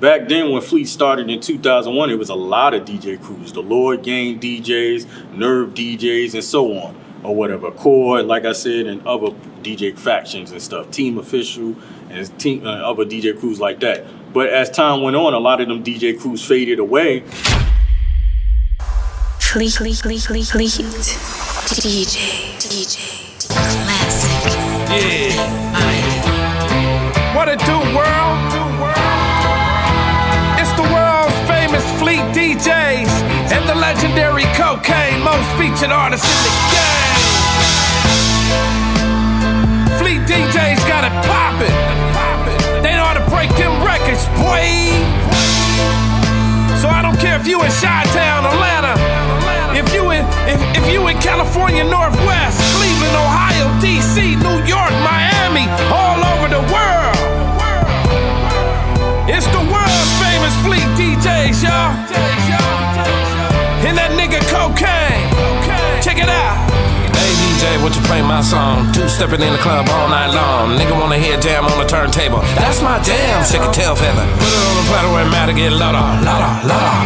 back then when Fleet started in 2001, it was a lot of DJ crews. The Lord Gang DJs, Nerve DJs, and so on, or whatever. Core, like I said, and other DJ factions and stuff. Team Official and other DJ crews like that. But as time went on, a lot of them DJ crews faded away. Fleet. DJ. Classic. Yeah. What it do, world? It's the world's famous Fleet DJs and the legendary Cocaine, most featured artists in the game. Fleet DJs got it poppin'. They know how to break them records, boy. So I don't care if you in Chi-Town, Atlanta, if you in California Northwest, Cleveland, Ohio, DC, New York, Miami, all over the world. It's the world's famous Fleet DJs, y'all. And that nigga Cocaine. Check it out. Hey DJ, would you play my song? Two-stepping in the club all night long. Nigga wanna hear jam on the turntable. That's my jam, shake a tail feather. Put it on the platter where it matter, get louder.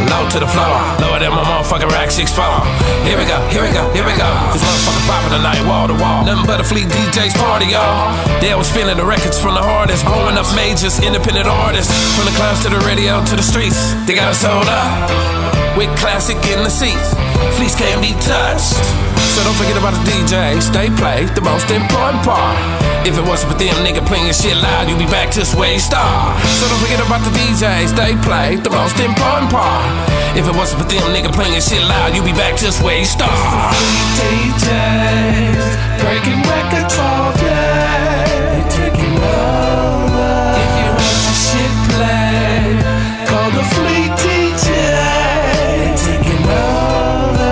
Low to the floor. Lower than my motherfucking rack 6'4". Here we go. This motherfucker popping tonight, wall to wall. Nothing but a Fleet DJ's party, y'all. They was spinning the records from the hardest, blowing up majors, independent artists. From the clubs to the radio to the streets, they got us sold up. With classic in the seats, Fleets can't be touched. So don't forget about the DJs, they play the most important part. If it wasn't for them nigga playing shit loud, you'd be back to where you start. So don't forget about the DJs, they play the most important part. If it wasn't for them nigga playing shit loud, you'd be back to where you start. DJs, breaking records all day, taking over. If you want your shit play, call the Fleet DJ, taking over.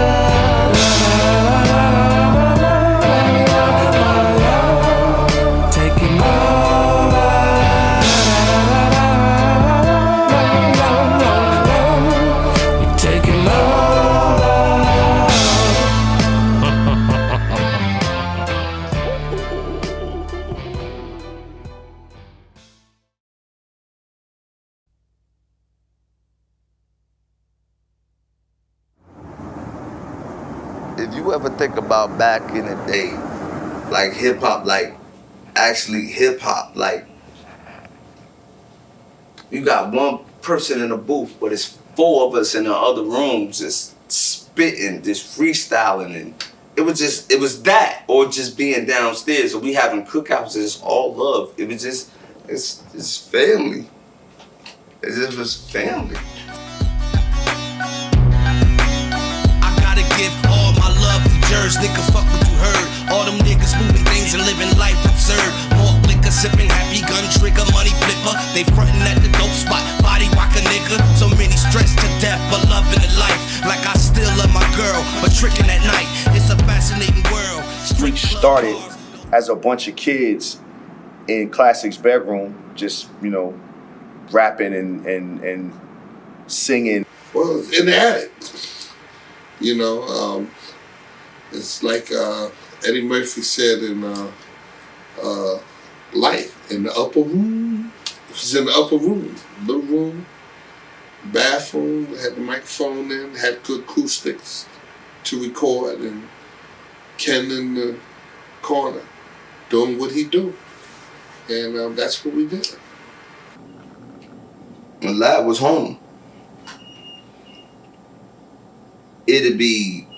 If you ever think about back in the day, like hip hop, like actually hip hop, like you got one person in the booth, but it's 4 of us in the other rooms just spitting, just freestyling, and it was that, or just being downstairs, or we having cookouts, it's all love. It was just, it's family. It just was family. Give all my love to Jersey, nigga, fuck what you heard. All them niggas moving things and living life absurd. More liquor sipping, happy gun trigger, money flipper. They frontin' at the dope spot, body rock a nigga. So many stressed to death, but loving the life. Like I still love my girl, but tricking at night. It's a fascinating world. We started as a bunch of kids in Classic's bedroom, just, you know, rapping and singing. Well, it's in the attic. You know, it's like Eddie Murphy said in Life, in the upper room. It was in the upper room, little room, bathroom, had the microphone in, had good acoustics to record, and Ken in the corner doing what he do. And that's what we did. The lab was home. It'd be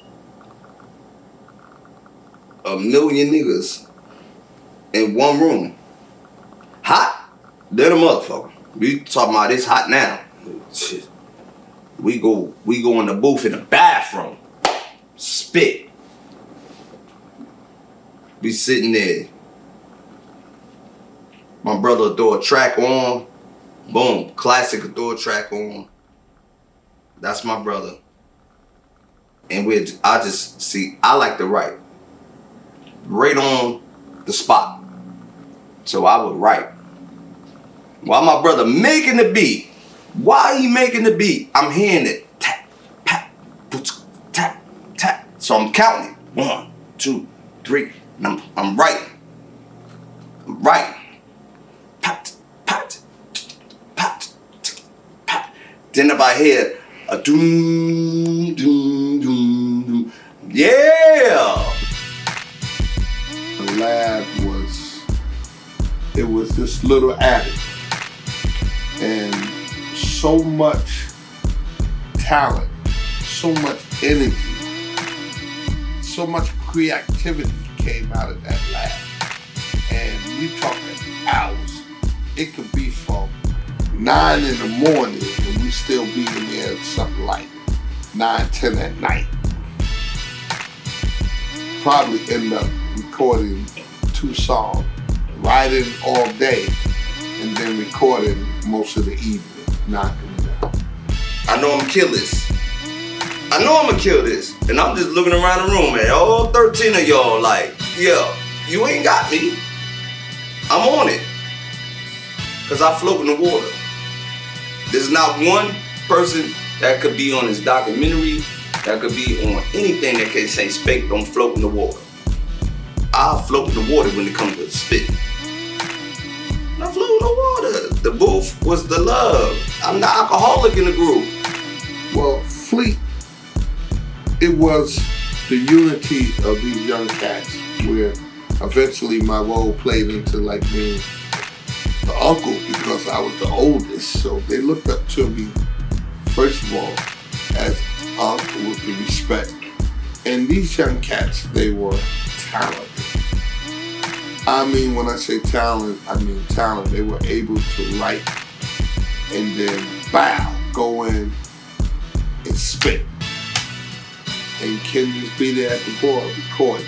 a million niggas in one room. Hot, they're the motherfucker. We talking about it's hot now. Shit. We go in the booth in the bathroom. Spit. Be sitting there. My brother would throw a track on. Boom, Classic would throw a track on. That's my brother. And I like to write. Right on the spot. So I would write. While my brother making the beat, while he making the beat, I'm hearing it. Tap, pat, tap, tap. So I'm counting it. 1, 2, 3. And I'm writing. I'm writing. Pat, pat, pat, Then if I hear a doom, doom, doom, doom, yeah. The lab was this little attic, and so much talent, so much energy, so much creativity came out of that lab. And we talking hours. It could be from 9 in the morning and we still be in there something like 9, 10 at night. Probably end up recording 2 songs, writing all day, and then recording most of the evening, knocking it out. I know I'm gonna kill this. I know I'm gonna kill this. And I'm just looking around the room at all 13 of y'all like, yeah, you ain't got me. I'm on it. Cause I float in the water. There's not one person that could be on this documentary, that could be on anything that can say spake don't float in the water. I float in the water when it comes to spit. I float in the water. The booth was the love. I'm the alcoholic in the group. Well, Fleet, it was the unity of these young cats where eventually my role played into like being the uncle because I was the oldest. So they looked up to me, first of all, as uncle with the respect. And these young cats, they were talented. I mean, when I say talent, I mean talent. They were able to write and then go in and spit. And can just be there at the board recording,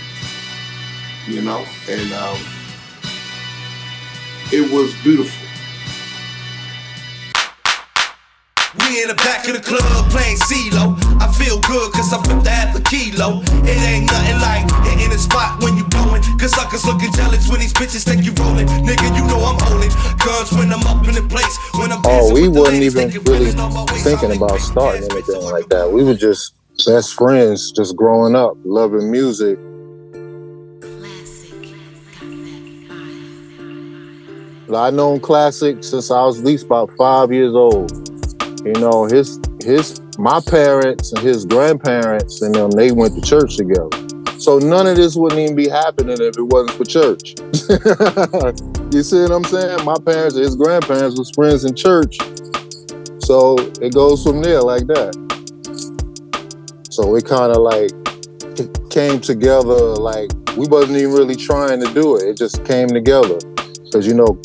you know? And it was beautiful. We in the back of the club playing CeeLo. I feel good cause I flipped half a kilo. It ain't nothing like hitting the spot when you blowing. Cause suckers looking jealous when these bitches think you rolling. Nigga, you know I'm holding guns when I'm up in the place. When I'm we wasn't even really thinking about starting anything like that. We were just best friends, just growing up, loving music. I known Classic since I was at least about 5 years old. You know, my parents and his grandparents and them, they went to church together. So none of this wouldn't even be happening if it wasn't for church. You see what I'm saying? My parents and his grandparents was friends in church. So it goes from there like that. So it kind of like it came together like we wasn't even really trying to do it. It just came together. Cause you know,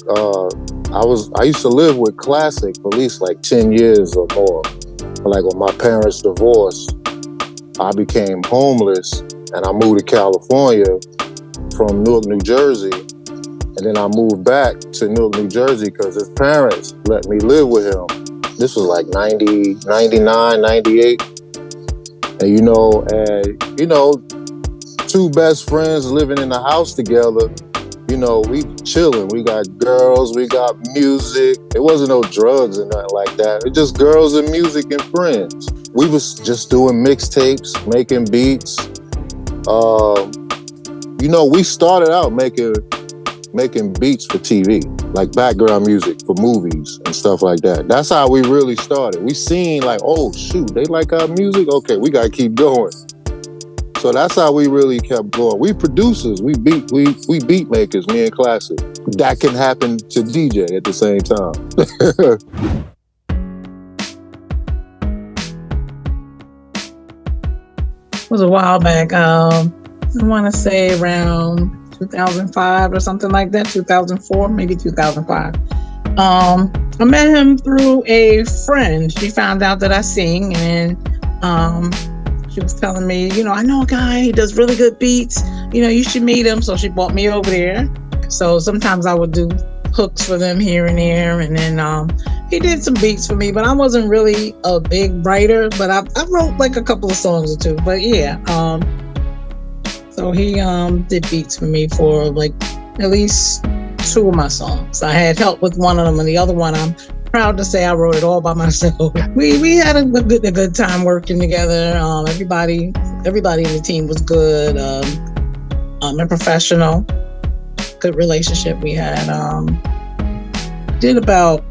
I used to live with Classic for at least like 10 years or more. Like when my parents divorced, I became homeless and I moved to California from Newark, New Jersey. And then I moved back to Newark, New Jersey because his parents let me live with him. This was like 90, 99, 98. And you know, 2 best friends living in the house together. You know, we chilling. We got girls, we got music. It wasn't no drugs or nothing like that. It just girls and music and friends. We was just doing mixtapes, making beats. You know, we started out making beats for TV, like background music for movies and stuff like that. That's how we really started. We seen like, oh shoot, they like our music? Okay, we gotta keep going. So that's how we really kept going. We producers, we beat makers, me and Classic. That can happen to DJ at the same time. It was a while back. I want to say around 2005 or something like that, 2004, maybe 2005. I met him through a friend. She found out that I sing and she was telling me, you know, I know a guy, he does really good beats. You know, you should meet him. So she brought me over there. So sometimes I would do hooks for them here and there. And then he did some beats for me, but I wasn't really a big writer, but I wrote like a couple of songs or 2. But yeah, so he did beats for me for like at least 2 of my songs. I had help with one of them, and the other one I'm proud to say I wrote it all by myself. We had a good time working together. Everybody in the team was good and professional. Good relationship we had. Did about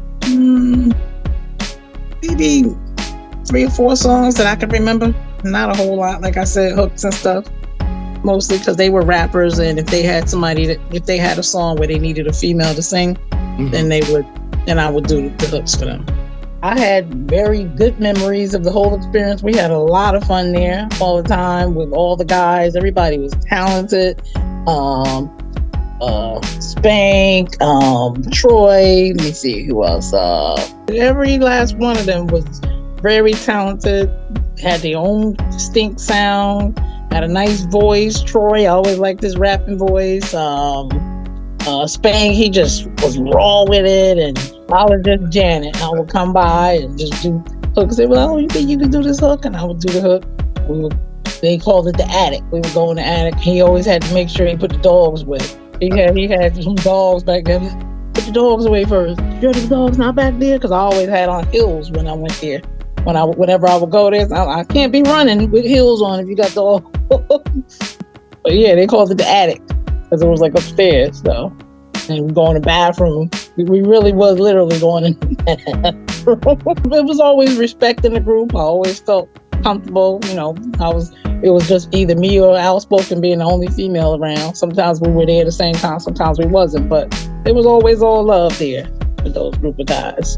maybe 3 or 4 songs that I can remember. Not a whole lot, like I said, hooks and stuff. Mostly because they were rappers, and if they had if they had a song where they needed a female to sing, then I would do the hooks for them. I had very good memories of the whole experience. We had a lot of fun there all the time with all the guys. Everybody was talented. Spank, Troy, let me see who else. Every last one of them was very talented, had their own distinct sound, had a nice voice. Troy, I always liked his rapping voice. Spank, he just was raw with it, and I was just Janet. I would come by and just do hooks. They were like, oh, you think you can do this hook? And I would do the hook. They called it the attic. We would go in the attic. He always had to make sure he put the dogs with. He had some dogs back there. Put the dogs away first. Sure the dog's not back there? Because I always had on heels when I went there. Whenever I would go there, I can't be running with heels on if you got dogs. But yeah, they called it the attic because it was like upstairs. So, and we go in the bathroom. We really was literally going in the bathroom. It was always respecting the group. I always felt comfortable. You know, it was just either me or Outspoken being the only female around. Sometimes we were there at the same time, sometimes we wasn't, but it was always all love there with those group of guys.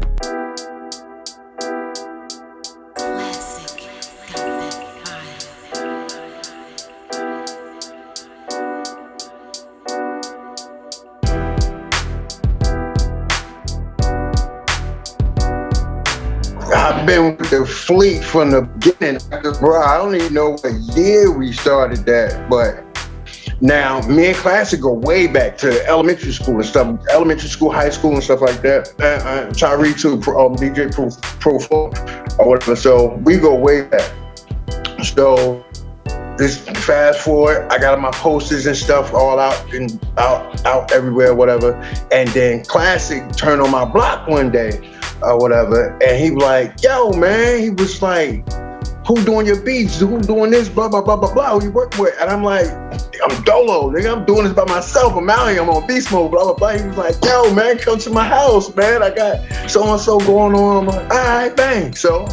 I've been with the Fleet from the beginning. Bro, I don't even know what year we started that, but now me and Classic go way back to elementary school and stuff, elementary school, high school and stuff like that. Tyree too, DJ Pro 4 or whatever, so we go way back. So this fast forward, I got my posters and stuff all out and out everywhere, whatever. And then Classic turned on my block one day or whatever, and he was like, yo, man, he was like, who doing your beats? Who doing this? Blah, blah, blah, blah, blah. Who you working with? And I'm like, I'm dolo, nigga. I'm doing this by myself. I'm out here. I'm on beast mode, blah, blah, blah. He was like, yo, man, come to my house, man. I got so-and-so going on. I'm like, all right, bang. So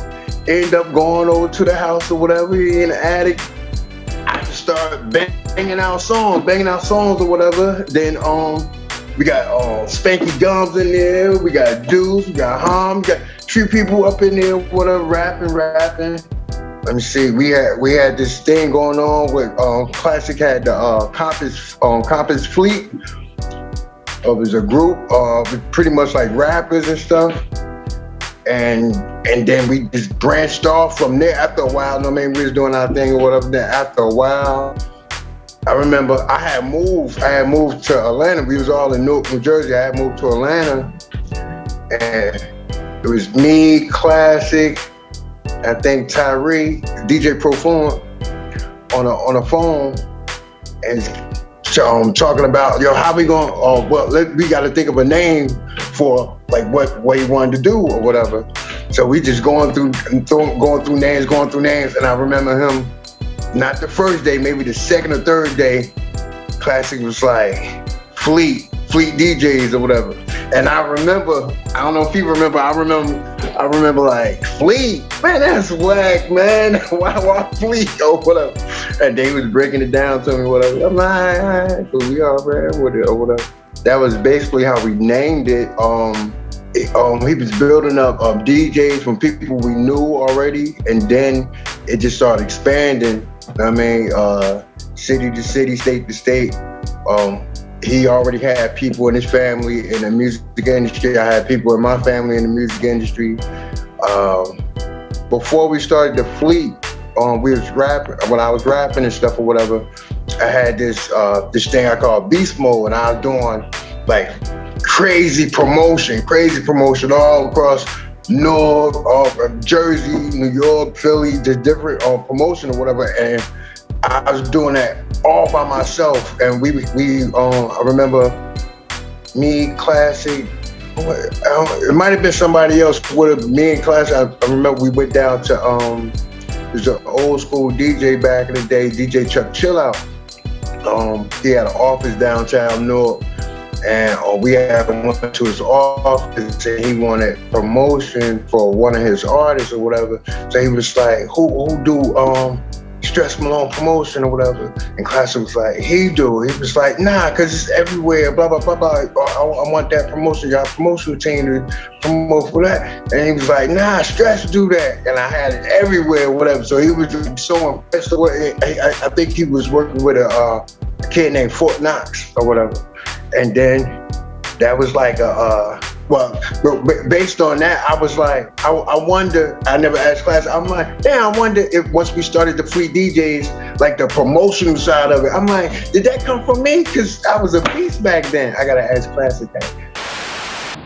end up going over to the house or whatever, in the attic. I just started banging out songs or whatever. Then we got Spanky Gums in there. We got Deuce. We got Hum. We got 3 people up in there, whatever, rapping. Let me see. We had this thing going on with Classic had the Compass Fleet. It was a group pretty much like rappers and stuff. And then we just branched off from there after a while. I mean, we was doing our thing or whatever. Then after a while, I remember I had moved to Atlanta. We was all in Newark, New Jersey. I had moved to Atlanta, and it was me, Classic, I think Tyree, DJ Pro 4 on a phone, and talking about, yo, how we going? We got to think of a name for like what he wanted to do or whatever. So we just going through names, and I remember him. Not the first day, maybe the second or third day, Classic was like, Fleet DJs or whatever. And I remember, I don't know if you remember, I remember like, Fleet? Man, that's whack, man. Why Fleet or whatever? And they was breaking it down to me, whatever. I'm like, all right, so we all ran with it or whatever. That was basically how we named it. He was building up DJs from people we knew already, and then it just started expanding. I mean, city to city, state to state. He already had people in his family in the music industry. I had people in my family in the music industry. Before we started the Fleet, we was rapping. When I was rapping and stuff or whatever, I had this thing I called Beast Mode, and I was doing like crazy promotion all across North, Jersey, New York, Philly, just different promotion or whatever. And I was doing that all by myself. And we I remember me, Classic, it might have been somebody else with me and Classic. I remember we went down to, there's an old school DJ back in the day, DJ Chuck Chill Out. He had an office downtown Newark. and we had went to his office and he wanted promotion for one of his artists or whatever. So he was like, who do Stress Malone promotion or whatever? And Classic was like, he do. He was like, nah, cause it's everywhere, blah, blah, blah, blah. I want that promotion, y'all promotional team to promote for that. And he was like, nah, Stress do that. And I had it everywhere, whatever. So he was so impressed. I think he was working with a kid named Fort Knox or whatever. And then that was like based on that, I was like, I wonder, I never asked Class, I'm like, damn, I wonder if once we started the Fleet DJs, like the promotional side of it, I'm like, did that come from me? Cause I was a beast back then. I gotta ask Classic that.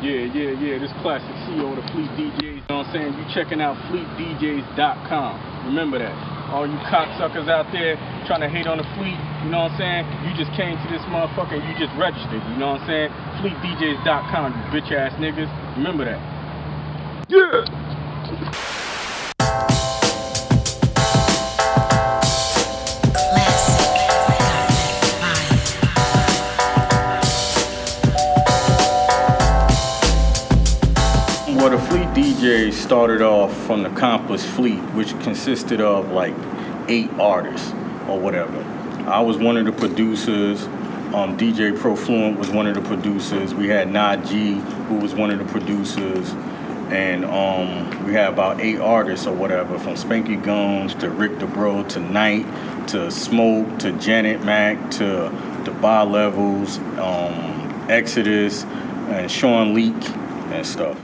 Yeah, this Classic CEO of the Fleet DJs, you know what I'm saying? You checking out fleetdjs.com. Remember that. All you cocksuckers out there trying to hate on the Fleet, you know what I'm saying? You just came to this motherfucker and you just registered, you know what I'm saying? Fleetdjs.com, you bitch ass niggas. Remember that. Yeah! Well, the Fleet DJs started off from the Compass Fleet, which consisted of like 8 artists or whatever. I was one of the producers. DJ Profluent was one of the producers. We had Najee, who was one of the producers. And we had about 8 artists or whatever, from Spanky Gomes to Rick DeBro to Knight to Smoke to Janet Mack to the Bar Levels, Exodus, and Sean Leak and stuff.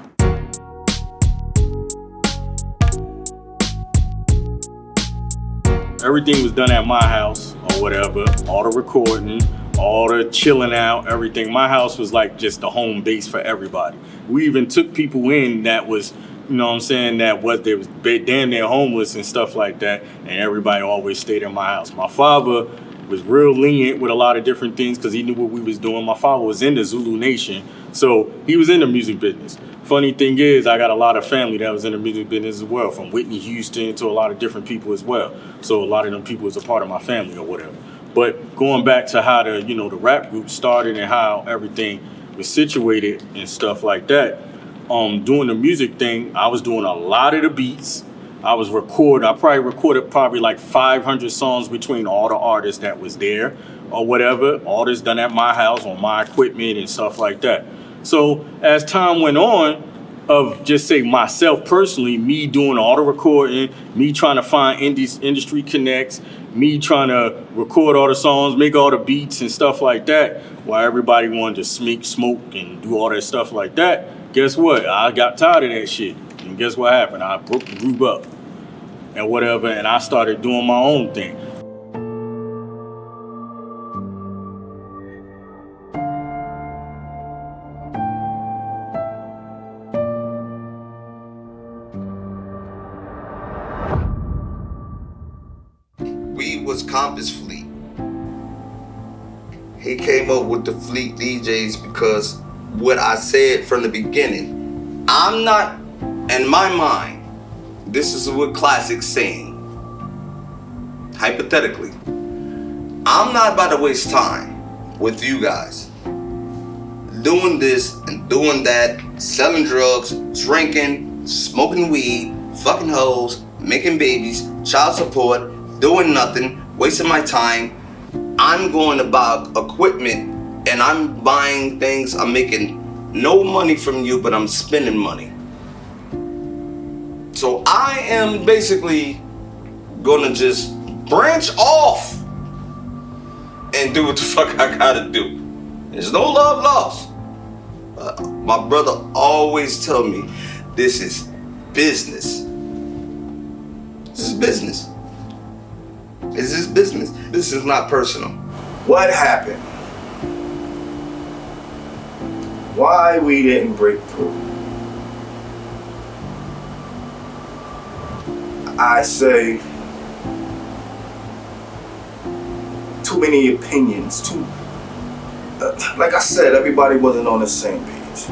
Everything was done at my house or whatever, all the recording, all the chilling out, everything. My house was like just the home base for everybody. We even took people in that was, you know what I'm saying, they was damn near homeless and stuff like that, and everybody always stayed in my house. My father was real lenient with a lot of different things because he knew what we was doing. My father was in the Zulu Nation, so he was in the music business. Funny thing is, I got a lot of family that was in the music business as well, from Whitney Houston to a lot of different people as well. So a lot of them people was a part of my family or whatever. But going back to how the rap group started and how everything was situated and stuff like that, doing the music thing, I was doing a lot of the beats. I probably recorded like 500 songs between all the artists that was there or whatever. All this done at my house on my equipment and stuff like that. So as time went on, of just say myself personally, me doing all the recording, me trying to find industry connects, me trying to record all the songs, make all the beats and stuff like that, while everybody wanted to smoke and do all that stuff like that, guess what? I got tired of that shit. And guess what happened? I broke the group up and whatever, and I started doing my own thing. Was Compass Fleet. He came up with the Fleet DJs because what I said from the beginning, I'm not, in my mind, this is what Classic's saying, hypothetically, I'm not about to waste time with you guys doing this and doing that, selling drugs, drinking, smoking weed, fucking hoes, making babies, child support, doing nothing, wasting my time. I'm going to buy equipment and I'm buying things. I'm making no money from you, but I'm spending money. So I am basically gonna just branch off and do what the fuck I gotta do. There's no love lost. My brother always tell me, this is business. This is business. This is business. This is not personal. What happened? Why we didn't break through? I say too many opinions. Like I said, everybody wasn't on the same page.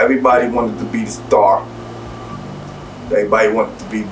Everybody wanted to be the star. Everybody wanted to be,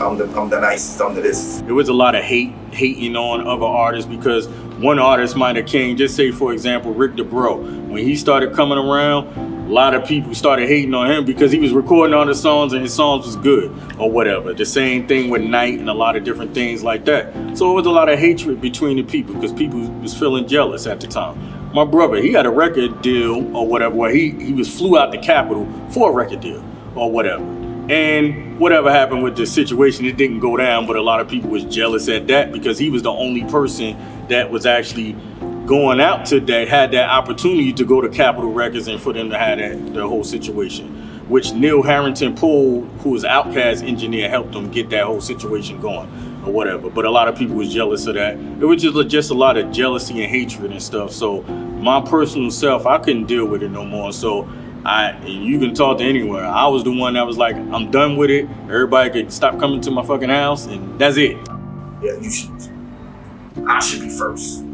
I'm the nicest, I'm the this. There was a lot of hating on other artists because one artist might have came, just say for example, Rick DeBro. When he started coming around, a lot of people started hating on him because he was recording all the songs and his songs was good or whatever. The same thing with Night and a lot of different things like that. So it was a lot of hatred between the people because people was feeling jealous at the time. My brother, he had a record deal or whatever, where he flew out the capital for a record deal or whatever. And whatever happened with the situation, it didn't go down, but a lot of people was jealous at that because he was the only person that was actually going out to that, had that opportunity to go to Capitol Records and for them to have that, the whole situation, which Neil Harrington Poole, who was Outkast's engineer, helped them get that whole situation going or whatever. But a lot of people was jealous of that. It was just a lot of jealousy and hatred and stuff. So my personal self, I couldn't deal with it no more. So you can talk to anywhere. I was the one that was like, I'm done with it. Everybody could stop coming to my fucking house, and that's it. Yeah, you should. I should be first.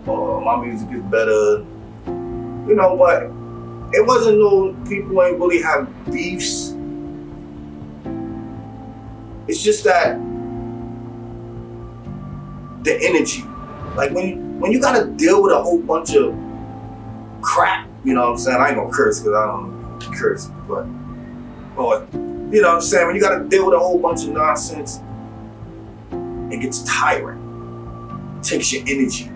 My music is better, you know. But it wasn't no people ain't really have beefs. It's just that the energy, like when you gotta deal with a whole bunch of crap. You know what I'm saying? I ain't gonna curse because I don't curse, but you know what I'm saying? When you gotta deal with a whole bunch of nonsense, it gets tiring. It takes your energy.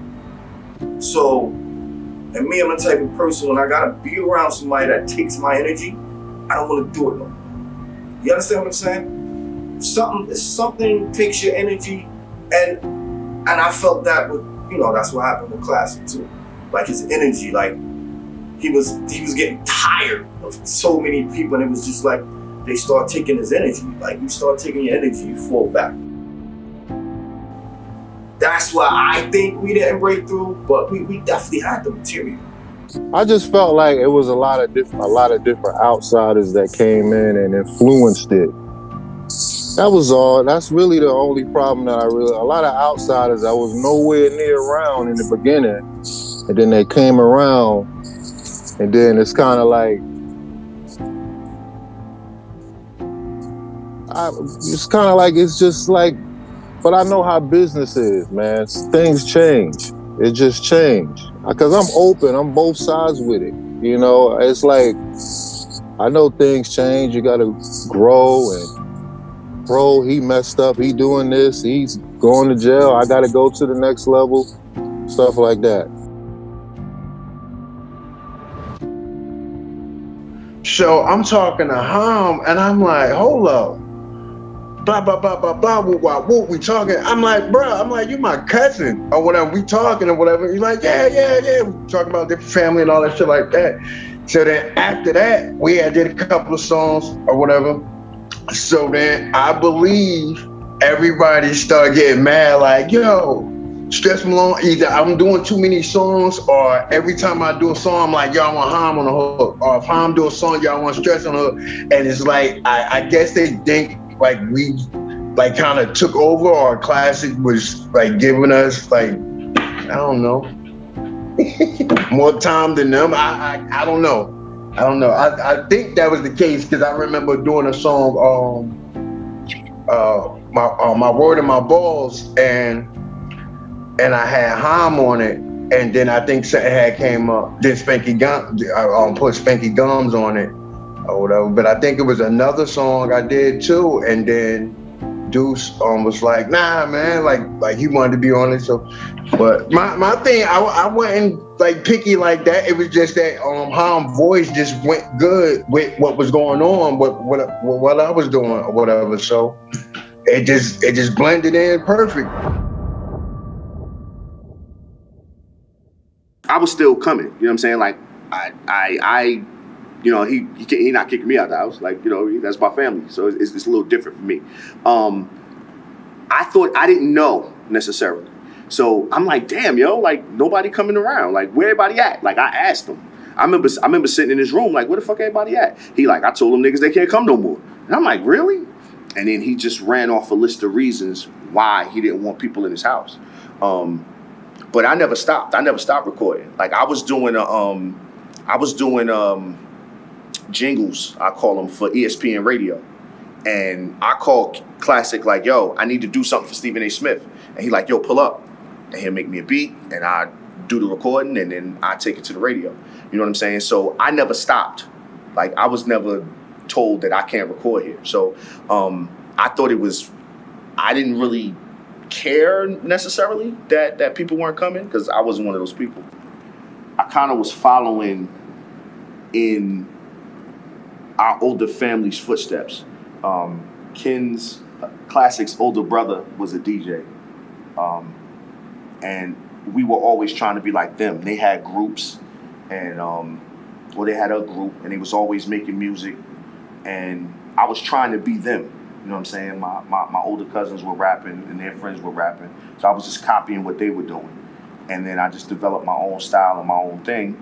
So, and me, I'm the type of person, when I gotta be around somebody that takes my energy, I don't wanna do it no more. You understand what I'm saying? If something takes your energy, and I felt that with, you know, that's what happened with Classic too. Like his energy, like, he was getting tired of so many people, and it was just like they start taking his energy. Like you start taking your energy, you fall back. That's why I think we didn't break through, but we definitely had the material. I just felt like it was a lot of different outsiders that came in and influenced it. That was all. That's really the only problem that a lot of outsiders I was nowhere near around in the beginning, and then they came around. And then it's kind of like, it's just like, but I know how business is, man. Things change. It just changed. Because I'm open, I'm both sides with it. You know, it's like, I know things change. You got to grow. And bro, he messed up. He doing this. He's going to jail. I got to go to the next level. Stuff like that. So I'm talking to Ham, and I'm like, hold up. Blah, blah, blah, blah, blah, what we talking? I'm like, bro, you my cousin, or whatever, we talking or whatever. He's like, yeah. We talking about different family and all that shit like that. So then after that, we had did a couple of songs or whatever. So then I believe everybody started getting mad, like, yo, Stress Malone, either I'm doing too many songs, or every time I do a song, I'm like, y'all want Ham on the hook. Or if Ham do a song, y'all want Stress on the hook. And it's like, I guess they think like we like kind of took over, or Classic was like giving us like, I don't know, more time than them. I don't know. I think that was the case, because I remember doing a song, my Word and My Balls, and I had Ham on it, and then I think something had came up. Then Spanky Gums, put Spanky Gums on it or whatever. But I think it was another song I did too, and then Deuce was like, nah, man, like he wanted to be on it. So, but my thing, I wasn't like picky like that. It was just that Ham's voice just went good with what was going on, what I was doing or whatever. So it just blended in perfect. I was still coming, you know what I'm saying? Like, I you know, he not kicking me out of the house. Like, you know, that's my family. So it's a little different for me. I didn't know necessarily. So I'm like, damn, yo, like nobody coming around. Like, where everybody at? Like, I asked him. I remember sitting in his room, like, where the fuck everybody at? He like, I told them niggas they can't come no more. And I'm like, really? And then he just ran off a list of reasons why he didn't want people in his house. But I never stopped. I never stopped recording. Like I was doing jingles, I call them, for ESPN radio. And I called Classic like, yo, I need to do something for Stephen A. Smith. And he like, yo, pull up. and he'll make me a beat, and I do the recording, and then I take it to the radio. You know what I'm saying? So I never stopped. Like, I was never told that I can't record here. So I thought it was, I didn't really care necessarily that people weren't coming, because I wasn't one of those people. I kind of was following in our older family's footsteps. Ken's Classic's older brother was a DJ, and we were always trying to be like them. They had groups, and they had a group, and they was always making music, and I was trying to be them. You know what I'm saying? My older cousins were rapping, and their friends were rapping, so I was just copying what they were doing, and then I just developed my own style and my own thing.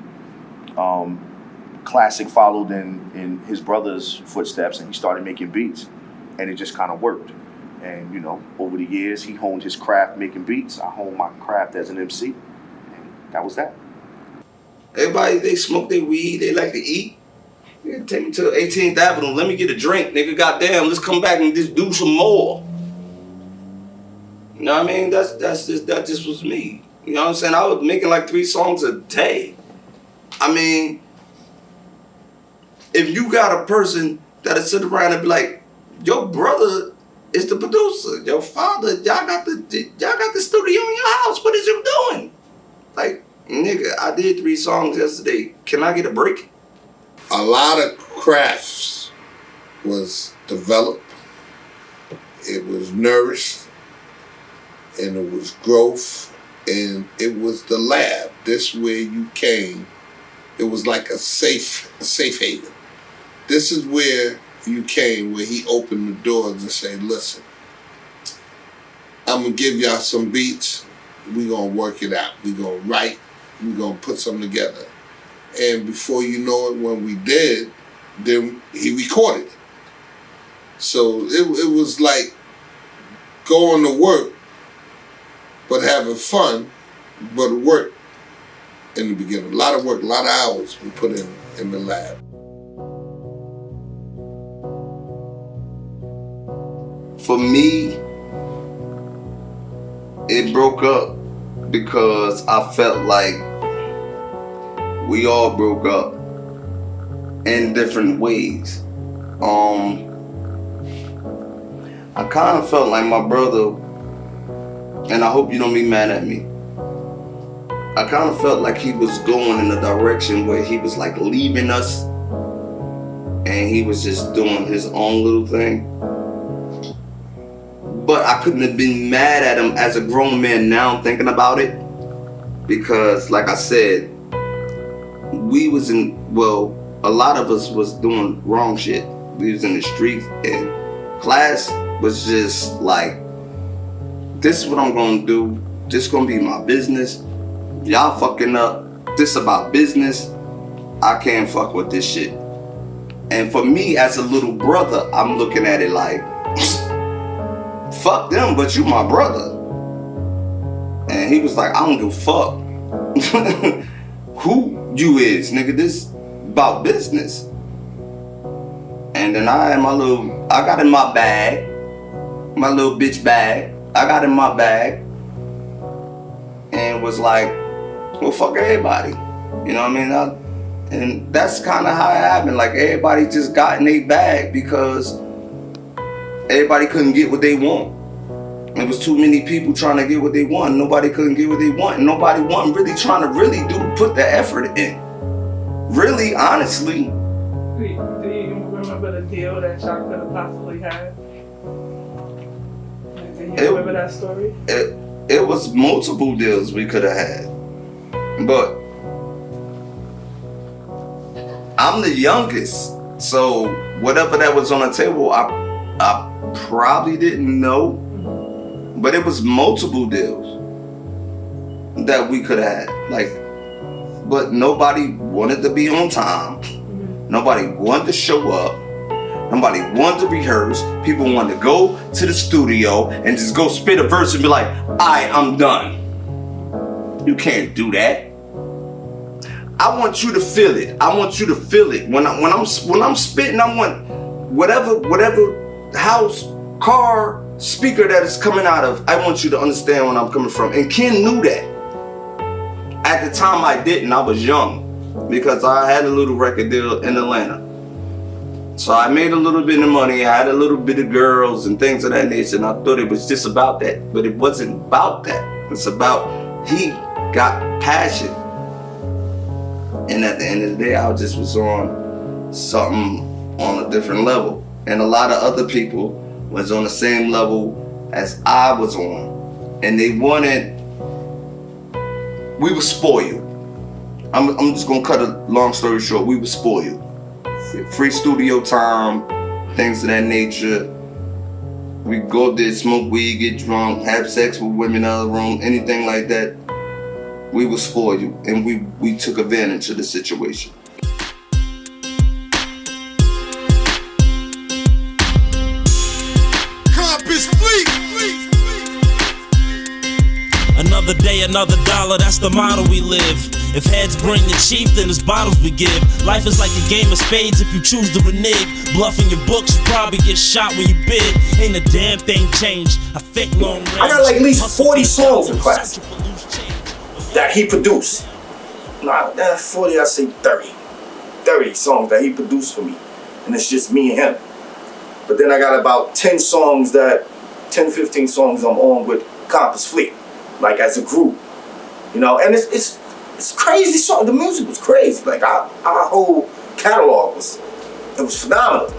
Classic followed in his brother's footsteps, and he started making beats, and it just kind of worked. And, you know, over the years, he honed his craft making beats. I honed my craft as an MC, and that was that. Everybody, they smoke their weed, they like to eat. Yeah, take me to 18th Avenue, let me get a drink, nigga, goddamn, let's come back and just do some more. You know what I mean? That just was me. You know what I'm saying? I was making like 3 songs a day. I mean, if you got a person that'll sit around and be like, your brother is the producer, your father, y'all got the studio in your house, what is you doing? Like, nigga, I did 3 songs yesterday. Can I get a break? A lot of crafts was developed, it was nourished, and it was growth, and it was the lab. This where you came. It was like a safe haven. This is where you came, where he opened the doors and said, listen, I'm gonna give y'all some beats, we gonna work it out, we gonna write, we gonna put something together. And before you know it, when we did, then he recorded it. So it was like going to work, but having fun, but work in the beginning. A lot of work, a lot of hours we put in the lab. For me, it broke up because I felt like we all broke up in different ways. I kind of felt like my brother, and I hope you don't be mad at me, I kind of felt like he was going in a direction where he was like leaving us and he was just doing his own little thing. But I couldn't have been mad at him as a grown man now thinking about it, because like I said, we was a lot of us was doing wrong shit. We was in the streets, and Class was just like, this is what I'm gonna do. This gonna be my business. Y'all fucking up. This about business. I can't fuck with this shit. And for me as a little brother, I'm looking at it like, fuck them, but you my brother. And he was like, I don't give a fuck who you is, nigga. This about business. And then I got in my bag, my little bitch bag. I got in my bag and was like, well, fuck everybody. You know what I mean? And that's kind of how it happened. Like, everybody just got in their bag because everybody couldn't get what they want. There was too many people trying to get what they want. Nobody couldn't get what they want. And nobody wasn't really trying to put the effort in. Really, honestly. Do you remember the deal that y'all could have possibly had? Do you remember that story? It was multiple deals we could have had. But I'm the youngest. So whatever that was on the table, I probably didn't know. But it was multiple deals that we could have had. Like, but nobody wanted to be on time. Nobody wanted to show up. Nobody wanted to rehearse. People wanted to go to the studio and just go spit a verse and be like, alright, I'm done. You can't do that. I want you to feel it. I want you to feel it. When I'm spitting, I want whatever house car speaker that is coming out of, I want you to understand where I'm coming from. And Ken knew that. At the time I didn't, I was young because I had a little record deal in Atlanta. So I made a little bit of money, I had a little bit of girls and things of that nature, and I thought it was just about that. But it wasn't about that. It's about he got passion. And at the end of the day, I just was on something on a different level. And a lot of other people was on the same level as I was on. And they wanted, we were spoiled. I'm just gonna cut a long story short, we were spoiled. Free studio time, things of that nature. We go there, smoke weed, get drunk, have sex with women in the other room, anything like that. We were spoiled, and we took advantage of the situation. Compass fleet. Another day, another dollar, that's the model we live. If heads bring the chief, then it's bottles we give. Life is like a game of spades if you choose to renege. Bluffing your books, you probably get shot when you bid. Ain't a damn thing changed. I think long range. I got like at least 40 songs in class that he produced. Nah, 40, I say 30. 30 songs that he produced for me. And it's just me and him. But then I got about 10 songs 15 songs I'm on with Compass Fleet. Like as a group. You know, and it's crazy song. The music was crazy. Like our whole catalog was phenomenal.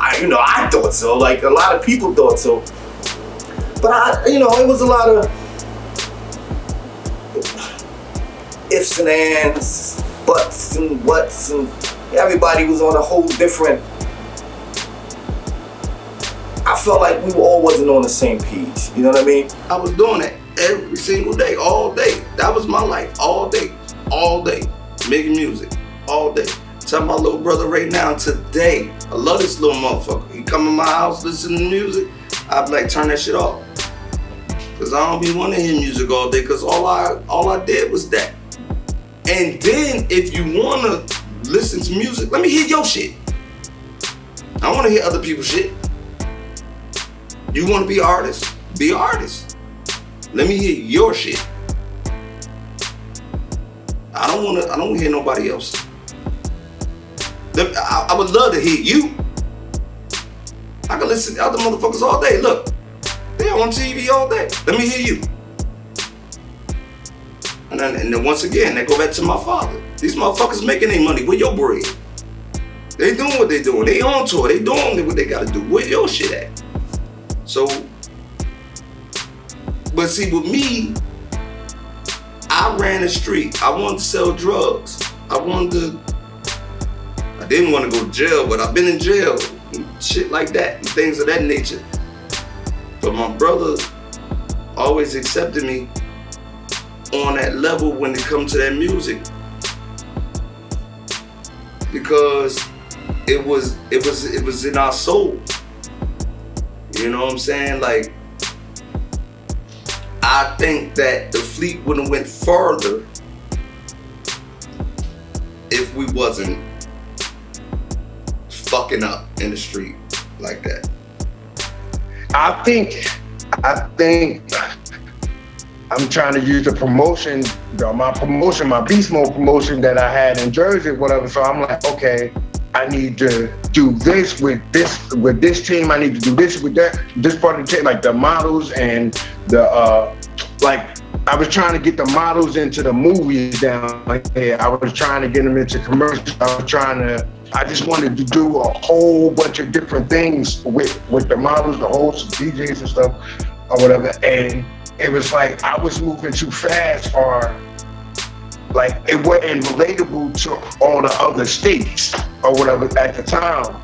I thought so. Like a lot of people thought so. But it was a lot of ifs and ands, buts and whats, and everybody was on a whole different. I felt like we all wasn't on the same page. You know what I mean? I was doing that every single day, all day. That was my life, all day, making music, all day. Tell my little brother right now, today, I love this little motherfucker. He come in my house, listen to music, I be like, turn that shit off. Cause I don't be wanting to hear music all day, cause all I did was that. And then if you wanna listen to music, let me hear your shit. I wanna hear other people's shit. You wanna be an artist? Be an artist. Let me hear your shit. I don't wanna hear nobody else. I would love to hear you. I can listen to other motherfuckers all day. Look, they on TV all day. Let me hear you. And then once again, they go back to my father. These motherfuckers making their money. Where your bread? They doing what they doing. They on tour. They doing what they gotta do. Where your shit at? So, but see, with me, I ran the street. I wanted to sell drugs. I didn't want to go to jail, but I've been in jail and shit like that and things of that nature. But my brother always accepted me on that level when it comes to that music, because it was in our soul. You know what I'm saying? Like, I think that the Fleet would have went further if we wasn't fucking up in the street like that. I think I'm trying to use the promotion, my Beast Mode promotion that I had in Jersey, whatever. So I'm like, okay, I need to do this with this team. I need to do this with this part of the team, like the models and the I was trying to get the models into the movies down here. I was trying to get them into commercials. I just wanted to do a whole bunch of different things with the models, the hosts, the DJs and stuff, or whatever. And it was like I was moving too fast, or like it wasn't relatable to all the other states or whatever at the time.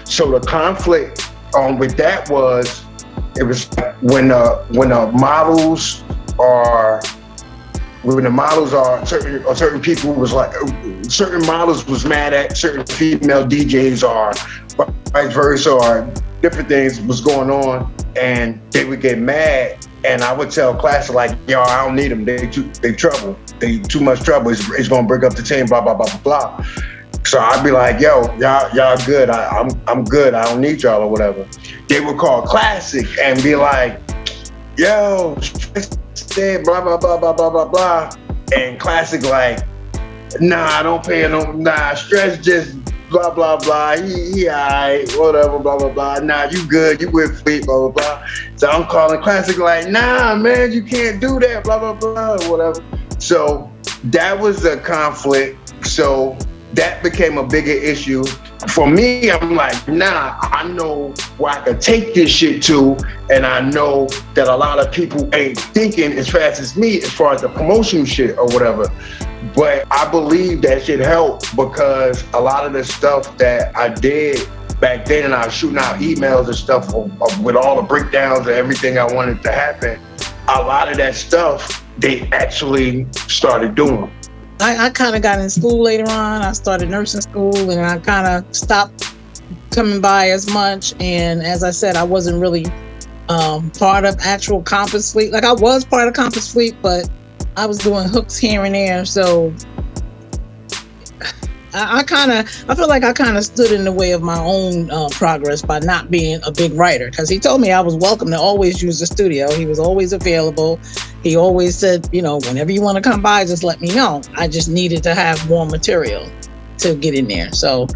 So the conflict with that was, it was when the models are certain people was like, certain models was mad at certain female DJs, or vice versa, or different things was going on, and they would get mad And I would tell Classic like, yo, I don't need them. They trouble. They too much trouble. It's gonna break up the team. Blah blah blah blah blah. So I'd be like, yo, y'all good. I'm good. I don't need y'all or whatever. They would call Classic and be like, yo, said blah blah blah blah blah blah blah. And Classic like, nah, I don't pay no. Nah, Stress just blah blah blah. He alright, whatever, blah blah blah. Nah, you good, you with Fleet, blah blah blah. So I'm calling Classic like, nah, man, you can't do that, blah blah blah, whatever. So that was a conflict. So that became a bigger issue. For me, I'm like, nah, I know where I can take this shit to, and I know that a lot of people ain't thinking as fast as me as far as the promotion shit or whatever. But I believe that shit helped because a lot of the stuff that I did back then, and I was shooting out emails and stuff with all the breakdowns and everything I wanted to happen, a lot of that stuff, they actually started doing. I kind of got in school later on. I started nursing school and I kind of stopped coming by as much. And as I said, I wasn't really part of actual Compass Fleet. Like I was part of Compass Fleet, but I was doing hooks here and there. So I feel like I kind of stood in the way of my own progress by not being a big writer. Because he told me I was welcome to always use the studio. He was always available. He always said, you know, whenever you want to come by, just let me know. I just needed to have more material to get in there. So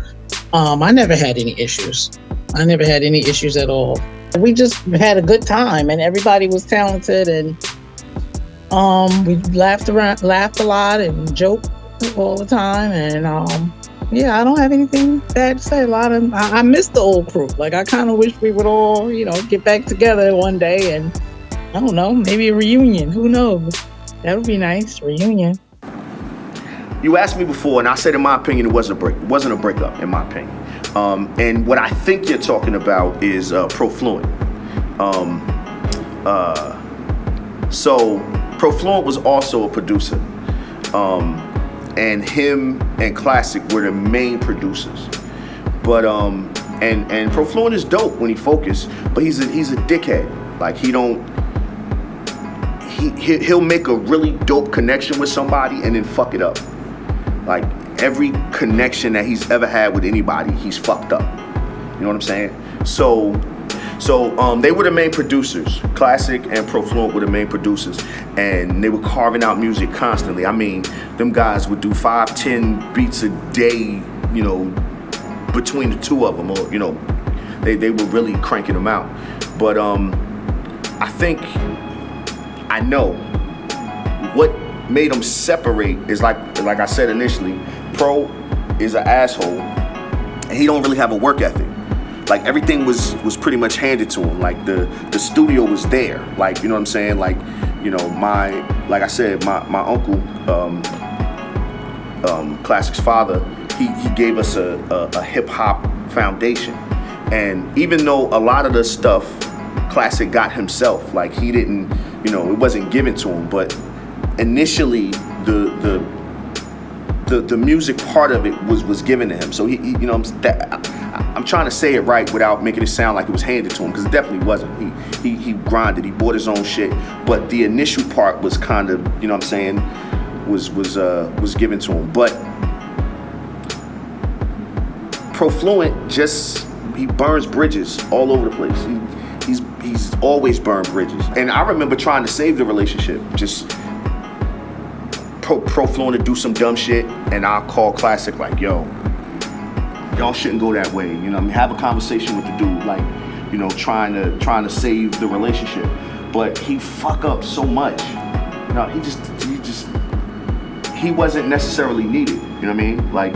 I never had any issues. I never had any issues at all. We just had a good time and everybody was talented and we laughed a lot and joked all the time. And yeah, I don't have anything bad to say. I miss the old crew. Like I kind of wish we would all, you know, get back together one day and I don't know, maybe a reunion. Who knows? That would be nice. Reunion. You asked me before, and I said, in my opinion, it wasn't a breakup, in my opinion. And what I think you're talking about is Profluent. So Profluent was also a producer, and him and Classic were the main producers. But and Profluent is dope when he focused, but he's a dickhead. Like he'll make a really dope connection with somebody and then fuck it up. Like every connection that he's ever had with anybody, he's fucked up. You know what I'm saying? So they were the main producers. Classic and Profluent were the main producers, and they were carving out music constantly. I mean, them guys would do 5-10 beats a day, you know, between the two of them, or you know, they were really cranking them out. But I think I know what made them separate is like I said initially, Pro is an asshole and he don't really have a work ethic. Like everything was pretty much handed to him. Like the studio was there. Like, you know what I'm saying? Like, you know, like I said, my uncle, Classic's father, he gave us a hip hop foundation. And even though a lot of the stuff Classic got himself, like he didn't, you know, it wasn't given to him, but initially the music part of it was given to him. So he you know, I'm trying to say it right without making it sound like it was handed to him, because it definitely wasn't. He grinded, he bought his own shit, but the initial part was kind of, you know what I'm saying, was given to him. But Profluent he burns bridges all over the place. He's always burned bridges. And I remember trying to save the relationship, just Profluent to do some dumb shit, and I'll call Classic like, yo, y'all shouldn't go that way. You know, I mean, have a conversation with the dude, like, you know, trying to save the relationship. But he fuck up so much. You know, he wasn't necessarily needed. You know what I mean? Like,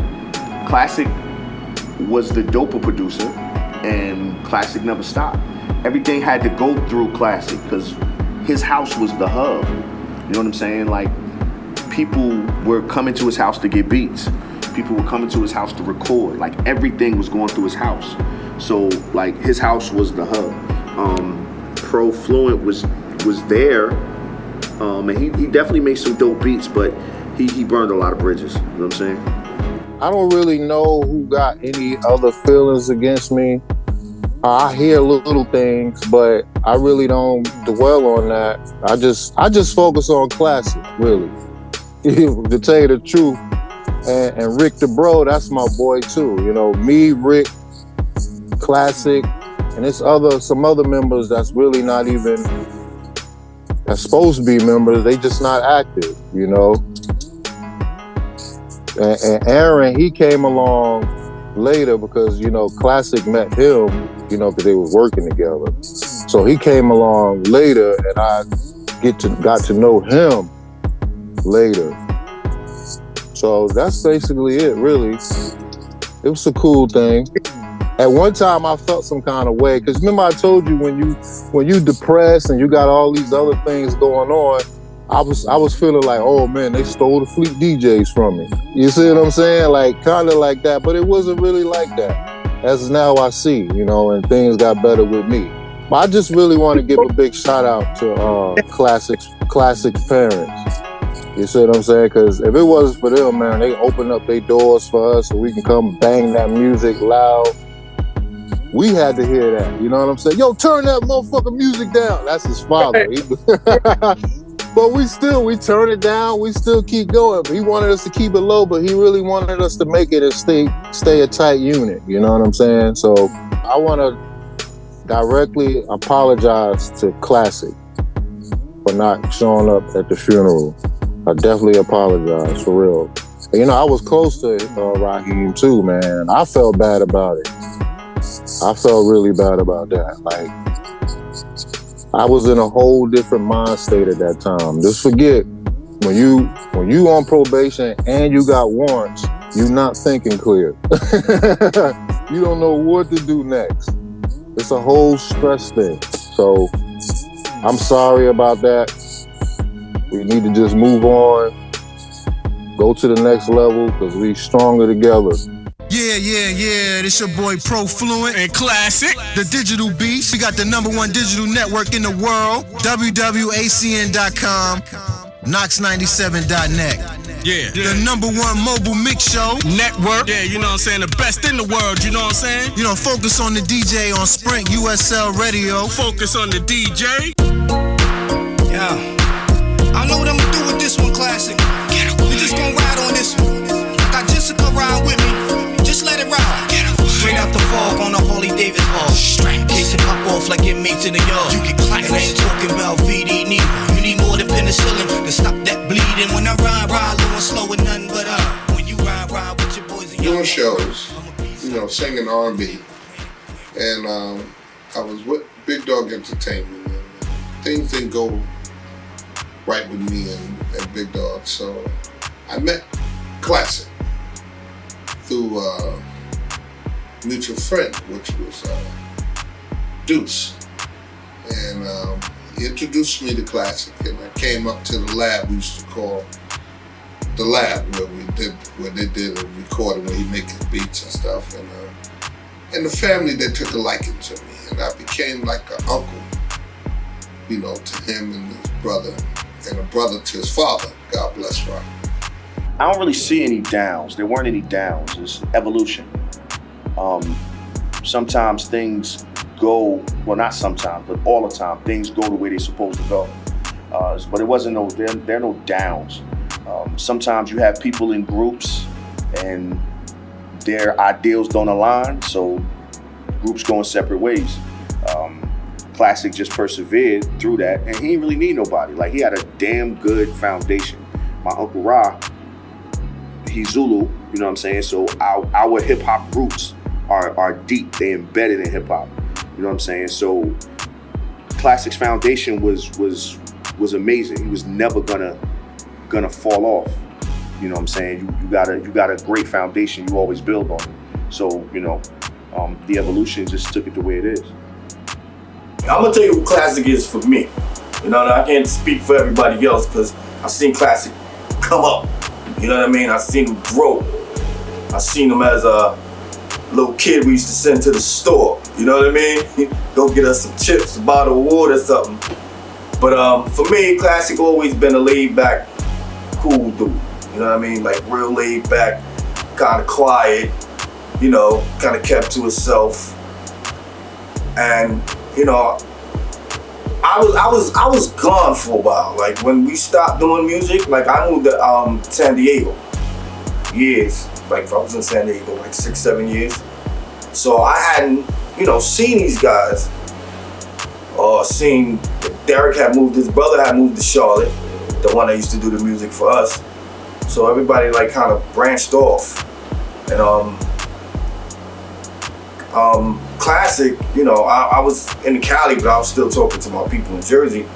Classic was the doper producer, and Classic never stopped. Everything had to go through Classic because his house was the hub. You know what I'm saying? Like, people were coming to his house to get beats. People were coming to his house to record. Like, everything was going through his house. So, like, his house was the hub. Profluent was there, and he definitely made some dope beats, but he burned a lot of bridges. You know what I'm saying? I don't really know who got any other feelings against me. I hear little things, but I really don't dwell on that. I just focus on classic, really. To tell you the truth. And Rick the Bro, that's my boy too. You know, me, Rick, Classic, and it's some other members that's really not even, that's supposed to be members, they just not active, you know. And Aaron, he came along later because, you know, Classic met him, you know, because they were working together. So he came along later, and I got to know him later. So that's basically it, really. It was a cool thing. At one time, I felt some kind of way, because remember I told you when you depressed and you got all these other things going on, I was feeling like, oh man, they stole the Fleet DJs from me. You see what I'm saying? Like, kind of like that, but it wasn't really like that. As now I see, you know, and things got better with me. But I just really want to give a big shout out to Classic's parents. You see what I'm saying? Because if it wasn't for them, man, they opened up their doors for us so we can come bang that music loud. We had to hear that. You know what I'm saying? Yo, turn that motherfucking music down. That's his father. But we turn it down. We still keep going. He wanted us to keep it low, but he really wanted us to make it and stay a tight unit. You know what I'm saying? So I want to directly apologize to Classic for not showing up at the funeral. I definitely apologize, for real. And, you know, I was close to Raheem too, man. I felt bad about it. I felt really bad about that. Like, I was in a whole different mind state at that time. Just forget, when you on probation and you got warrants, you're not thinking clear. You don't know what to do next. It's a whole stress thing. So I'm sorry about that. We need to just move on, go to the next level, because we stronger together. Yeah, this your boy Pro Fluent and Classic, the digital beast. We got the #1 digital network in the world, wwacn.com, Knox97.net. Yeah. The #1 mobile mix show network. Yeah, you know what I'm saying? The best in the world, you know what I'm saying? You know, focus on the DJ on Sprint USL Radio. Focus on the DJ. Yeah. I know what I'm gonna do with this one, Classic. We just gonna ride on this one. Got Jessica ride with me. Just let it ride. Straight out the fog on a Harley Davidson hog. Case it pop off like inmates in the yard. You get clapped. And I ain't talking about VD neither. You need more than penicillin to stop that bleeding. When I ride low and slow with nothing but when you ride with your boys and doing shows, you know, singing R&B, and I was with Big Dog Entertainment, and things didn't go right with me and Big Dog, so I met Classic through a mutual friend, which was Deuce, and he introduced me to Classic, and I came up to the lab we used to call the lab, where they did a recording where he make his beats and stuff, and the family, they took a liking to me, and I became like an uncle, you know, to him and his brother, and a brother to his father. God bless Rock. I don't really see any downs. There weren't any downs. It's evolution. Sometimes things go, well, not sometimes, but all the time, things go the way they're supposed to go. But it wasn't there are no downs. Sometimes you have people in groups and their ideals don't align, so groups go in separate ways. Classic just persevered through that, and he didn't really need nobody. Like, he had a damn good foundation. My Uncle Ra, he's Zulu, you know what I'm saying? So our hip hop roots are deep. They embedded in hip hop, you know what I'm saying? So Classic's foundation was amazing. He was never gonna fall off. You know what I'm saying? You got a great foundation. You always build on it. So, you know, the evolution just took it the way it is. I'm gonna tell you what Classic is for me. You know, I can't speak for everybody else because I've seen Classic come up. You know what I mean? I've seen him grow. I seen him as a little kid we used to send to the store. You know what I mean? Go get us some chips, a bottle of water, something. But for me, Classic always been a laid back, cool dude. You know what I mean? Like real laid back, kind of quiet. You know, kind of kept to himself. And you know, I was gone for a while. Like when we stopped doing music, like I moved to San Diego years. Like I was in San Diego like 6-7 years. So I hadn't, you know, seen these guys or seen Derek had moved, his brother had moved to Charlotte, the one that used to do the music for us. So everybody like kind of branched off. And Classic, you know, I was in Cali, but I was still talking to my people in Jersey.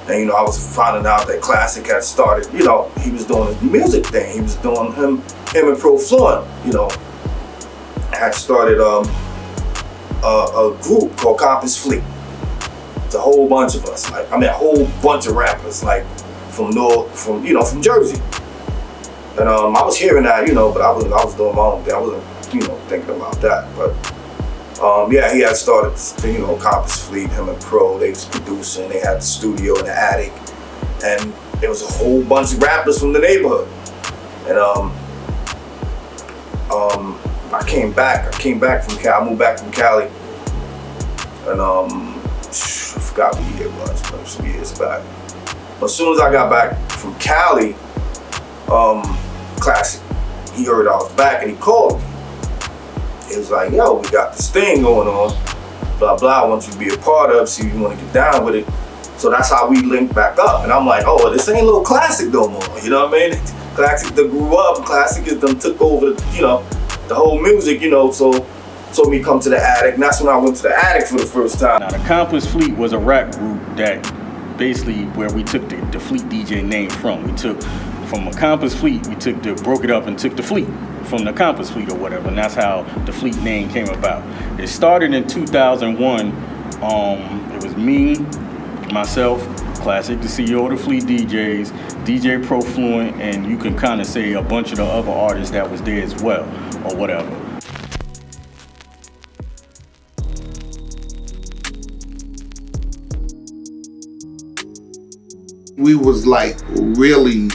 And, you know, I was finding out that Classic had started, you know, he was doing his music thing. He was doing him and Pro Fluent, you know, had started a group called Compass Fleet. It's a whole bunch of us, like, I mean, a whole bunch of rappers, like, from Jersey. And I was hearing that, you know, but I was doing my own thing. I wasn't, you know, thinking about that, but. Yeah, he had started, you know, Compass Fleet, him and Pro, they was producing, they had the studio in the attic, and there was a whole bunch of rappers from the neighborhood. And I came back from Cali, I moved back from Cali, and I forgot what year it was, but some years back. But as soon as I got back from Cali, Classic, he heard I was back and he called me. He was like, yo, we got this thing going on, blah, blah, I want you to be a part of, see if you want to get down with it. So that's how we linked back up. And I'm like, oh, this ain't Little Classic no more, you know what I mean? Classic that grew up, Classic is them took over, you know, the whole music, you know, so told me come to the attic, and that's when I went to the attic for the first time. Now, the Compass Fleet was a rap group that basically where we took the Fleet DJ name from. We took from a Compass Fleet, broke it up and took the Fleet from the Compass Fleet or whatever, and that's how the Fleet name came about. It started in 2001. It was me, myself, Classic, the CEO of the Fleet DJs, DJ Pro Fluent, and you can kind of say a bunch of the other artists that was there as well, or whatever. We was like really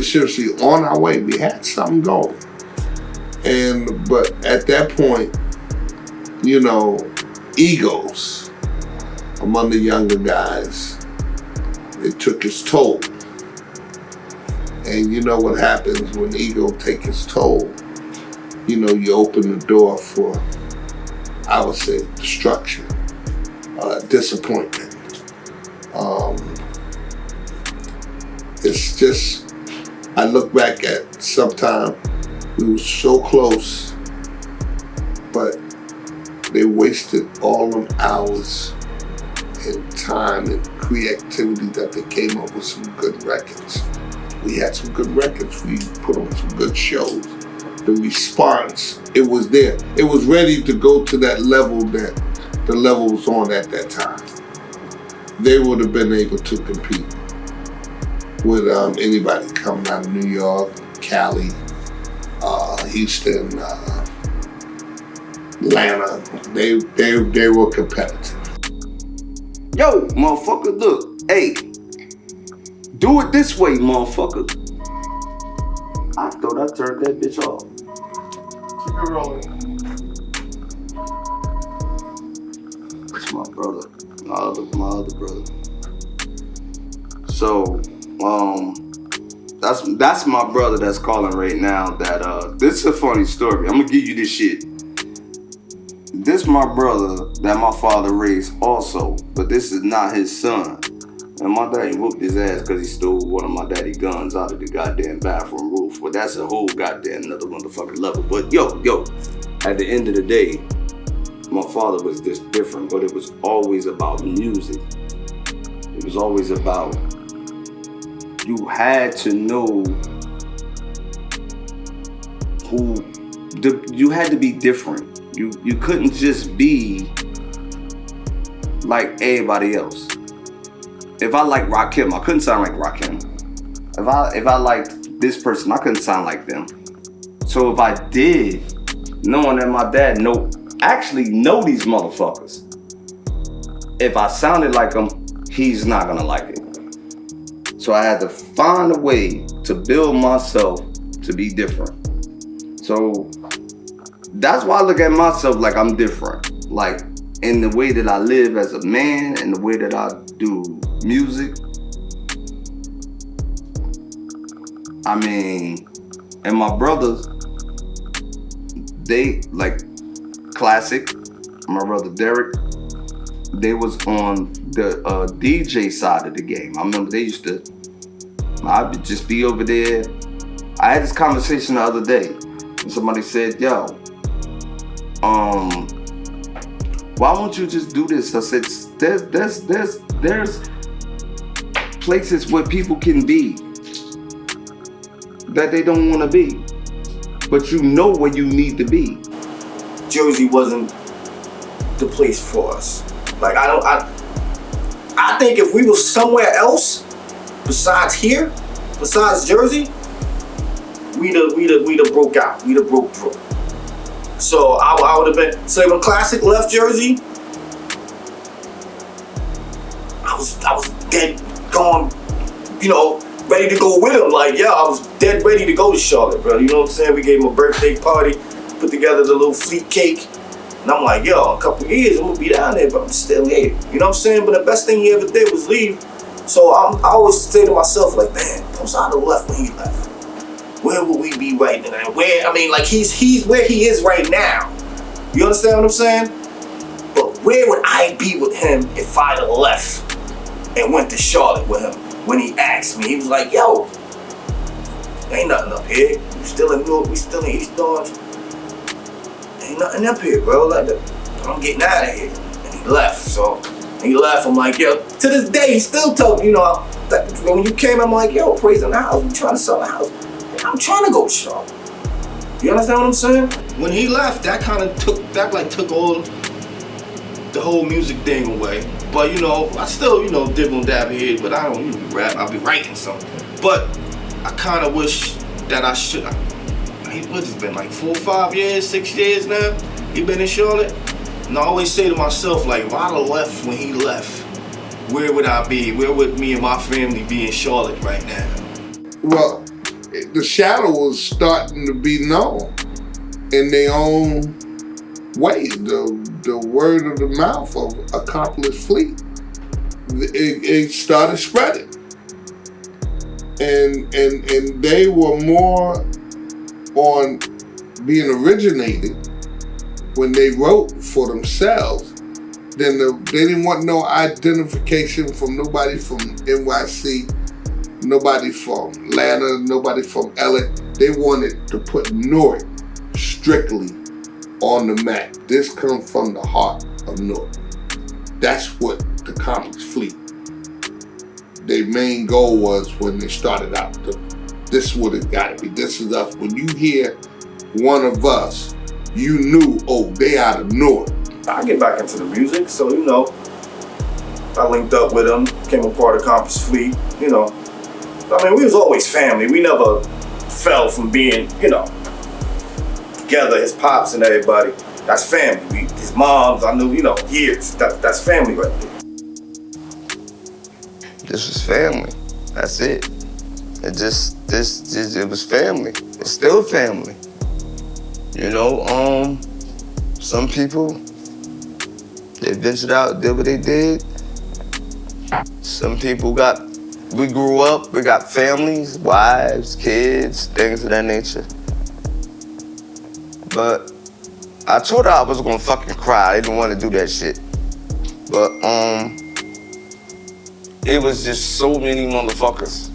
seriously on our way. We had something going. But at that point, you know, egos among the younger guys, it took its toll. And you know what happens when ego takes its toll? You know, you open the door for, I would say, destruction, disappointment. It's just, I look back at sometime we were so close, but they wasted all them hours and time and creativity that they came up with some good records. We had some good records, we put on some good shows. The response, it was there. It was ready to go to that level that the level was on at that time. They would have been able to compete with anybody coming out of New York, Cali, Houston, Atlanta. They were competitive. Yo, motherfucker, look, hey, do it this way, motherfucker. I thought I turned that bitch off. Keep it rolling. That's my brother, my other brother. So, that's my brother that's calling right now. That this is a funny story. I'm gonna give you this shit. This my brother that my father raised also, but this is not his son. And my daddy whooped his ass because he stole one of my daddy guns out of the goddamn bathroom roof. But that's a whole goddamn another motherfucking level. But yo, at the end of the day, my father was just different, but it was always about music. It was always about, you had to know you had to be different. You couldn't just be like everybody else. If I liked Rakim, I couldn't sound like Rakim. If I liked this person, I couldn't sound like them. So if I did, knowing that my dad actually know these motherfuckers, if I sounded like him, he's not gonna like it. So I had to find a way to build myself to be different. So that's why I look at myself like I'm different. Like, in the way that I live as a man and the way that I do music, I mean, and my brothers, they like Classic, my brother Derek, they was on the DJ side of the game. I remember they used to, I'd just be over there. I had this conversation the other day, and somebody said, yo, why won't you just do this? I said, there's places where people can be that they don't want to be, but you know where you need to be. Jersey wasn't the place for us. Like I think if we were somewhere else besides here, besides Jersey, we'd have broke out. We'd have broke through. So I would have been. So when Classic left Jersey, I was dead gone, you know, ready to go with him. Like, yeah, I was dead ready to go to Charlotte, bro. You know what I'm saying? We gave him a birthday party, put together the little fleet cake. And I'm like, yo, in a couple years, I'm gonna be down there, but I'm still here. You know what I'm saying? But the best thing he ever did was leave. So I always say to myself, like, man, I'd have left when he left. Where would we be right now? Where, I mean, like, he's where he is right now. You understand what I'm saying? But where would I be with him if I'd have left and went to Charlotte with him? When he asked me, he was like, yo, ain't nothing up here. We still in Newark, we still in East Dodge. Ain't nothing up here, bro. Like, I'm getting out of here. And he left, so he left. I'm like, yo, to this day, he still told me, you know, when you came, I'm like, yo, praising the house, we trying to sell the house. I'm trying to go to Charlotte. You understand what I'm saying? When he left, that kind of took all the whole music thing away. But, you know, I still, you know, dibble and dab here, but I don't even rap. I'll be writing something. But I kind of wish that I should. What's it been, like 4 or 5 years, 6 years now? He been in Charlotte? And I always say to myself, like, if I'd have left when he left, where would I be? Where would me and my family be in Charlotte right now? Well, the shadow was starting to be known in their own way. The word of the mouth of Accomplished Fleet, it started spreading, and they were more on being originated when they wrote for themselves. Then they didn't want no identification from nobody from NYC, nobody from Atlanta, nobody from LA. They wanted to put Newark strictly on the map. This comes from the heart of Newark. That's what the Accomplished Fleet, their main goal was when they started out. This is what it got to be. This is us. When you hear one of us, you knew, oh, they out of Newark. I get back into the music, so, you know, I linked up with him, became a part of Accomplished Fleet, you know. I mean, we was always family. We never fell from being, you know, together, his pops and everybody. That's family. His moms, I knew, you know, years. That's family right there. This was family. That's it. It was family. It's still family. You know, some people, they ventured out, did what they did. Some people we grew up, we got families, wives, kids, things of that nature. But I told her I was gonna fucking cry. I didn't want to do that shit. But it was just so many motherfuckers.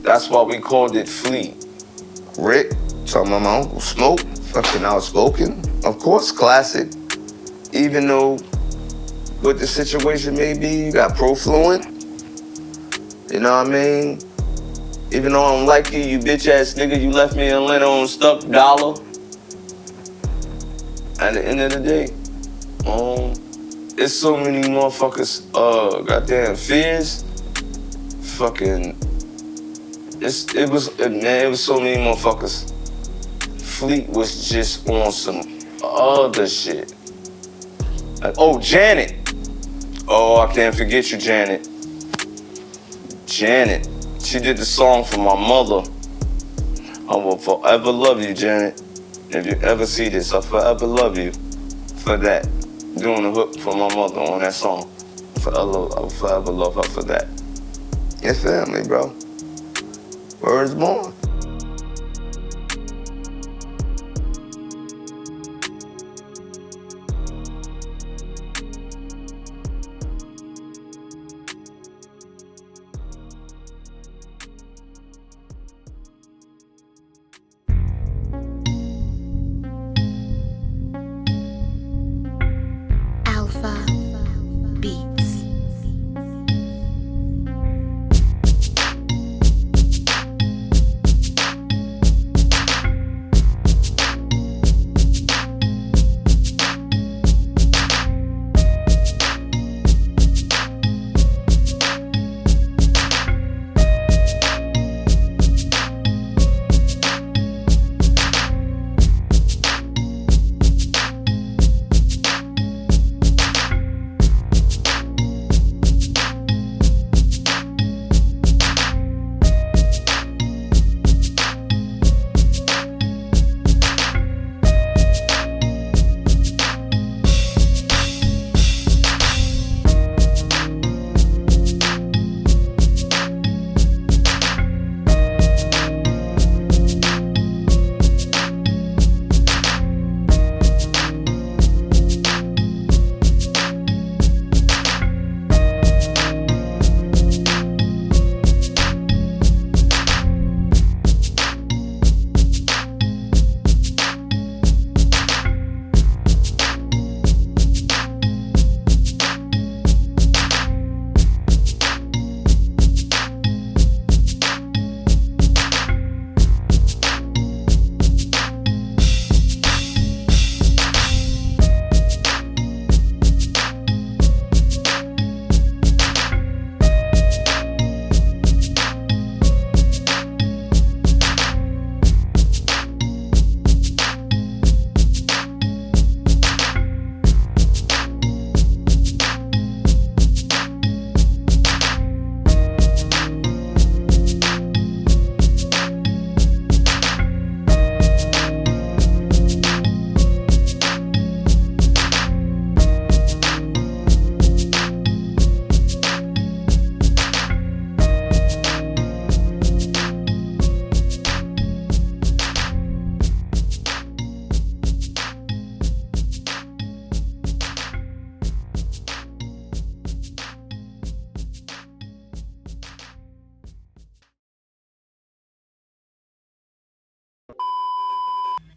That's why we called it Fleet. Rick, talking about my Uncle Smoke, fucking outspoken. Of course, Classic. Even though what the situation may be, you got Profluent. You know what I mean? Even though I don't like you, you bitch ass nigga, you left me in Atlanta on stuck dollar. At the end of the day, it's so many motherfuckers, goddamn Fears. Fucking, it was so many motherfuckers. Fleet was just on some other shit. Like, oh, Janet. Oh, I can't forget you, Janet. Janet, she did the song for my mother. I will forever love you, Janet. If you ever see this, I'll forever love you for that. doing a hook for my mother on that song. I'll forever love her for that. It's family, bro. Word is born.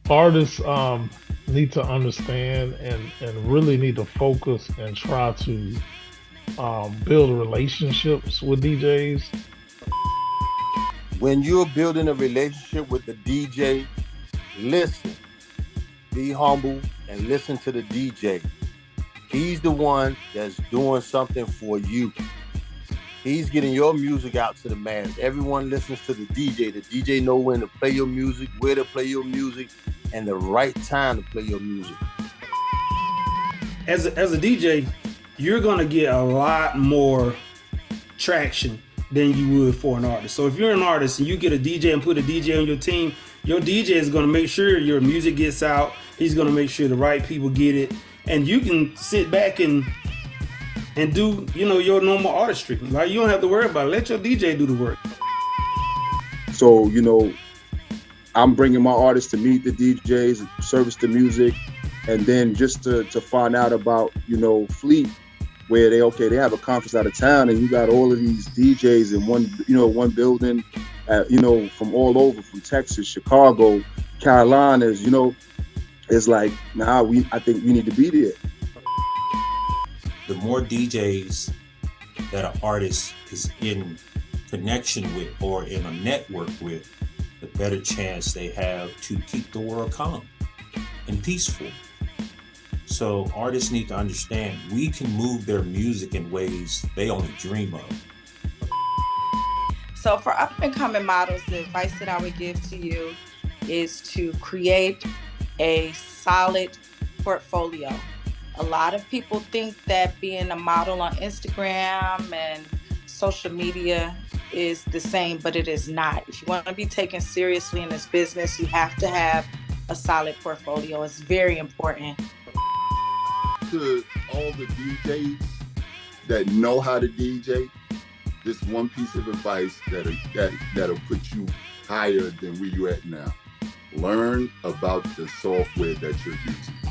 Artists need to understand and really need to focus and try to build relationships with DJs. When you're building a relationship with the DJ, listen, be humble, and listen to the DJ. He's the one that's doing something for you. He's getting your music out to the mass. Everyone listens to the DJ. The DJ know when to play your music, where to play your music, and the right time to play your music. As a DJ, you're gonna get a lot more traction than you would for an artist. So if you're an artist and you get a DJ and put a DJ on your team, your DJ is gonna make sure your music gets out. He's gonna make sure the right people get it, and you can sit back and do, your normal artistry. Like, you don't have to worry about it. Let your DJ do the work. So, I'm bringing my artists to meet the DJs, service the music, and then just to find out about, Fleet, where they have a conference out of town, and you got all of these DJs in one building, from all over, from Texas, Chicago, Carolinas, it's like, I think we need to be there. The more DJs that an artist is in connection with or in a network with, the better chance they have to keep the world calm and peaceful. So artists need to understand we can move their music in ways they only dream of. So for up and coming models, the advice that I would give to you is to create a solid portfolio. A lot of people think that being a model on Instagram and social media is the same, but it is not. If you want to be taken seriously in this business, you have to have a solid portfolio. It's very important. to all the DJs that know how to DJ, this one piece of advice that'll put you higher than where you at now. Learn about the software that you're using.